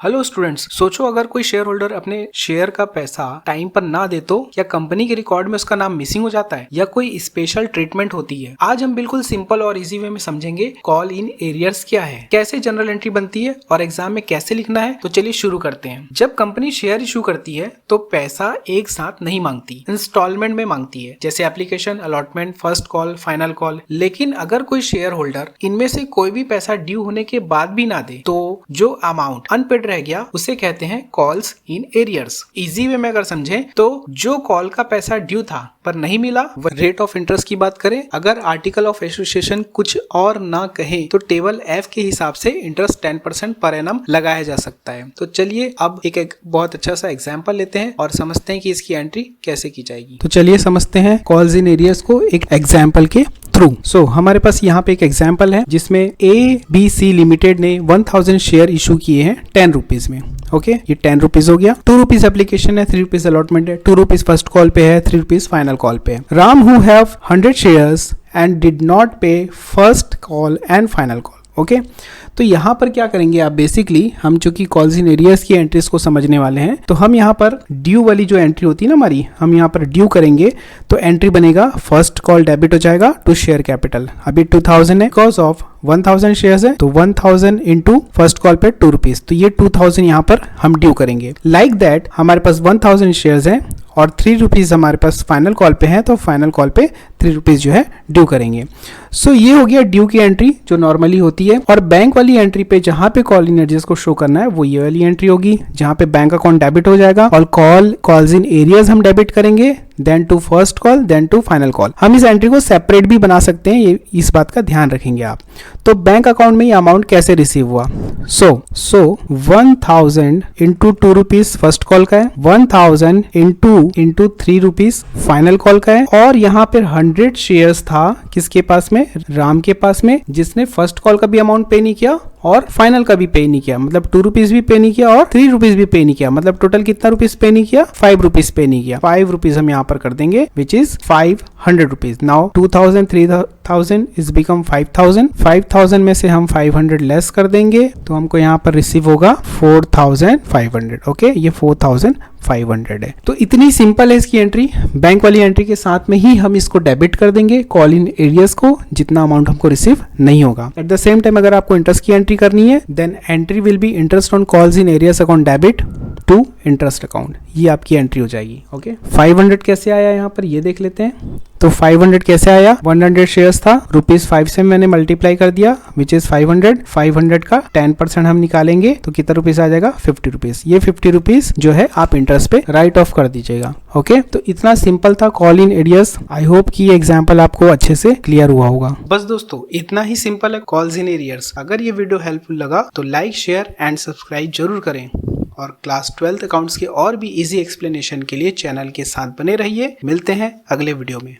Hello students, सोचो अगर कोई शेयर होल्डर अपने शेयर का पैसा टाइम पर ना दे तो क्या कंपनी के रिकॉर्ड में उसका नाम मिसिंग हो जाता है या कोई स्पेशल ट्रीटमेंट होती है। आज हम बिल्कुल सिंपल और इजी वे में समझेंगे कॉल इन एरियर्स क्या है, कैसे जनरल एंट्री बनती है और एग्जाम में कैसे लिखना है। तो चलिए शुरू करते हैं। जब कंपनी शेयर इशू करती है तो पैसा एक साथ नहीं मांगती, इंस्टॉलमेंट में मांगती है, जैसे application, allotment, first call, final call. लेकिन अगर कोई शेयर होल्डर इनमें से कोई भी पैसा ड्यू होने के बाद भी ना दे तो जो अमाउंट अनपेड रह गया उसे कहते हैं calls in arrears. Easy way में अगर समझें तो जो कॉल का पैसा ड्यू था पर नहीं मिला, रेट ऑफ इंटरेस्ट की बात करें, अगर आर्टिकल ऑफ एसोसिएशन कुछ और ना कहे तो टेबल एफ के हिसाब से इंटरेस्ट 10% पर एनम लगाया जा सकता है। तो चलिए अब एक बहुत अच्छा सा एग्जांपल लेते हैं और समझते हैं कि इसकी एंट्री कैसे की जाएगी। तो चलिए समझते हैं कॉल्स इन एरियर्स को एक एग्जांपल के थ्रू। सो हमारे पास यहाँ पे एक एग्जांपल है जिसमें ABC लिमिटेड ने 1000 शेयर इशू किए हैं 10 रुपीज में। ओके, ये 10 रुपीज हो गया। 2 रुपीज एप्लीकेशन है, 3 रुपीज अलॉटमेंट है, 2 रुपीज फर्स्ट कॉल पे है, 3 रुपीज फाइनल कॉल पे है। Ram who have 100 shares and did not pay first call and final call. Okay, तो यहाँ पर क्या करेंगे आप, बेसिकली हम चूंकि कॉल्स इन एरियर्स की एंट्रीज को समझने वाले हैं तो हम यहाँ पर ड्यू वाली जो एंट्री होती है ना हमारी, हम यहाँ पर ड्यू करेंगे तो एंट्री बनेगा फर्स्ट कॉल डेबिट हो जाएगा टू शेयर कैपिटल। अभी 2000 है, बिकॉज ऑफ 1000 शेयर्स है तो 1000 इंटू फर्स्ट कॉल पे 2 रुपीज, तो ये 2000 यहाँ पर हम ड्यू करेंगे। लाइक दैट हमारे पास 1000 शेयर्स है और 3 रुपीज हमारे पास फाइनल कॉल पे है तो फाइनल कॉल पे 3 रुपीज जो है ड्यू करेंगे। सो ये हो गया ड्यू की एंट्री जो नॉर्मली होती है। और बैंक वाली एंट्री पे जहां पे कॉल इन एरियर्स को शो करना है वो ये वाली एंट्री होगी जहां पे बैंक अकाउंट डेबिट हो जाएगा और कॉल्स इन एरियर्स हम डेबिट करेंगे, then to first call, then to final call. हम इस एंट्री को सेपरेट भी बना सकते हैं, ये इस बात का ध्यान रखेंगे आप। तो बैंक अकाउंट में ये अमाउंट कैसे रिसीव हुआ, सो 1000 इंटू 2 रुपीज फर्स्ट कॉल का है, 1000 इंटू 3 रुपीज फाइनल कॉल का है। और यहाँ पर 100 शेयर्स था किसके पास में, राम के पास में, जिसने फर्स्ट कॉल का भी अमाउंट पे नहीं किया और फाइनल का भी पे नहीं किया, मतलब 2 रुपीज भी पे नहीं किया और 3 रुपीज भी पे नहीं किया, मतलब टोटल कितना रुपीज पे नहीं किया, 5 रुपीज पे नहीं किया। 5 रुपीज हम यहाँ पर कर देंगे which is 500 rupees. Now 2000 3000 is become 5000। 5000 में से हम 500 लेस कर देंगे तो हमको यहाँ पर रिसीव होगा 4500। ओके, ये 4500 है। तो इतनी सिंपल है इसकी एंट्री। बैंक वाली एंट्री के साथ में ही हम इसको डेबिट कर देंगे कॉल इन एरियर्स को, जितना अमाउंट हमको रिसीव नहीं होगा। एट द सेम टाइम अगर आपको इंटरेस्ट की एंट्री करनी है then entry will be interest on calls in arrears account debit to interest account, ये आपकी एंट्री हो जाएगी। ओके, 500 कैसे आया यहाँ पर ये देख लेते हैं। तो 500 कैसे आया, 100 शेयर्स था, ₹5 से मैंने मल्टीप्लाई कर दिया विच इज 500। 500 का 10% हम निकालेंगे तो कितना रुपीज आ जाएगा, 50 रुपीज। ये 50 रुपीज जो है आप इंटरेस्ट पे राइट ऑफ कर दीजिएगा। ओके, तो इतना सिंपल था call in arrears. I hope कि ये एग्जाम्पल आपको अच्छे से क्लियर हुआ होगा। बस दोस्तों इतना ही सिंपल है कॉल्स इन एरियर्स। अगर ये वीडियो हेल्पफुल लगा तो लाइक, शेयर एंड सब्सक्राइब जरूर करें और क्लास 12th अकाउंट्स के और भी इजी एक्सप्लेनेशन के लिए चैनल के साथ बने रहिए। मिलते हैं अगले वीडियो में।